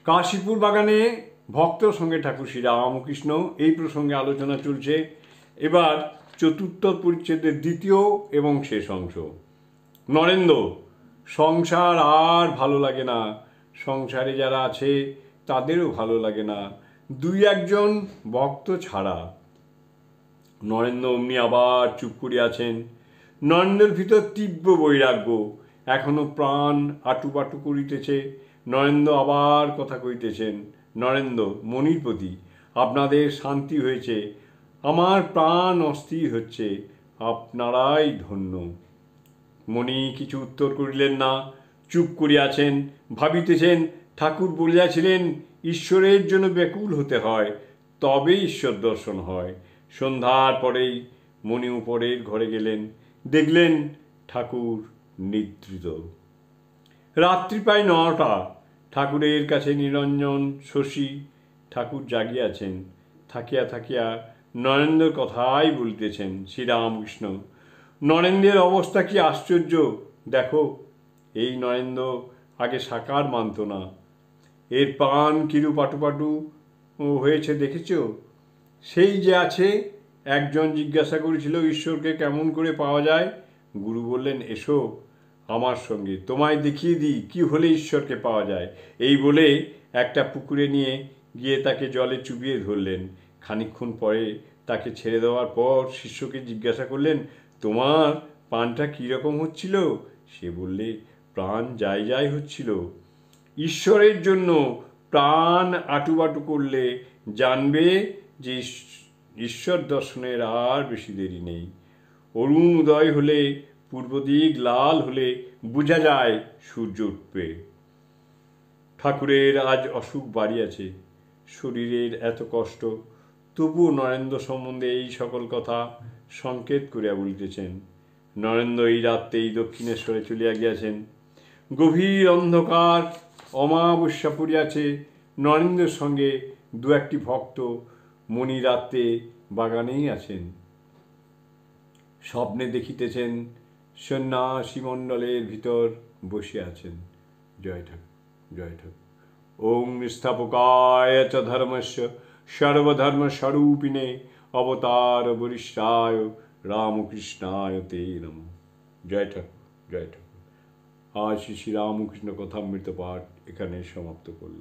কাশীপুর বাগানে ভক্তর সঙ্গে ঠাকুর শ্রী রামকৃষ্ণ, এই প্রসঙ্গে আলোচনা চলছে। এবার চতুর্থ পরিচ্ছেদের দ্বিতীয় এবং শেষ অংশ। নরেন্দ্র, সংসার আর ভালো লাগে না, সংসারে যারা আছে তাদেরও ভালো লাগে না, দুই একজন ভক্ত ছাড়া। নরেন্দ্র অমনি আবার চুপ করিয়াছেন। নরেন্দ্রের ভিতর তীব্র বৈরাগ্য, এখনো প্রাণ আটুপাটু করিতেছে। নরেন্দ্র আবার কথা কইতেছেন। নরেন্দ্র, মনির প্রতি আপনাদের শান্তি হয়েছে, আমার প্রাণ অস্থির হচ্ছে, আপনারাই ধন্য। মণি কিছু উত্তর করিলেন না, চুপ করিয়াছেন, ভাবিতেছেন। ঠাকুর বলিয়াছিলেন ঈশ্বরের জন্য ব্যাকুল হতে হয়, তবে ঈশ্বর দর্শন হয়। সন্ধ্যার পরেই মণি উপরের ঘরে গেলেন, দেখলেন ঠাকুর নিদ্রিত। রাত্রি প্রায় 9টা। ঠাকুরের কাছে নিরঞ্জন, শশী। ঠাকুর জাগিয়াছেন, থাকিয়া থাকিয়া নরেন্দ্রের কথাই বলিতেছেন। শ্রীরামকৃষ্ণ, নরেন্দ্রের অবস্থা কি আশ্চর্য দেখো। এই নরেন্দ্র আগে সাকার মানত না, এর প্রাণ কিরূপ পাটু হয়েছে দেখেছ? সেই যে আছে, একজন জিজ্ঞাসা করেছিল ঈশ্বরকে কেমন করে পাওয়া যায়। গুরু বললেন, এসো আমার সঙ্গে, তোমায় দেখিয়ে দিই কি হলে ঈশ্বরকে পাওয়া যায়। এই বলে একটা পুকুরে নিয়ে গিয়ে তাকে জলে চুবিয়ে ধরলেন। খানিকক্ষণ পরে তাকে ছেড়ে দেওয়ার পর শিষ্যকে জিজ্ঞাসা করলেন, তোমার প্রাণটা কীরকম হচ্ছিল? সে বললে, প্রাণ যাই যাই হচ্ছিল। ঈশ্বরের জন্য প্রাণ আটুবাটু করলে জানবে যে ঈশ্বর দর্শনের আর বেশি দেরি নেই। অরুণ উদয় হলে, পূর্ব দিক লাল হলে বোঝা যায় সূর্য উঠবে। ঠাকুরের আজ অসুখ বাড়িয়াছে, শরীরের এত কষ্ট, তবুও নরেন্দ্র সম্বন্ধে এই সকল কথা সংকেত করিয়া বলিতেছেন। নরেন্দ্র এই রাত্রেই দক্ষিণেশ্বরে চলিয়া গিয়াছেন। গভীর অন্ধকার, অমাবস্যা পড়িয়াছে। নরেন্দ্রের সঙ্গে দু একটি ভক্ত মণি রাত্রে বাগানেই আছেন। স্বপ্নে দেখিতেছেন সন্ন্যাসী মণ্ডলের ভিতর বসে আছেন। জয় ঠাকুর, জয় ঠাকুর। ওং স্থাপকায় চ ধর্মস্য সর্বধর্মস্বরূপিণে অবতার বরিষ্ঠায় রামকৃষ্ণায় তে নমঃ। জয় ঠাকুর, জয় ঠাকুর। আজ শ্রী রামকৃষ্ণ কথামৃত পাঠ এখানে সমাপ্ত করলাম।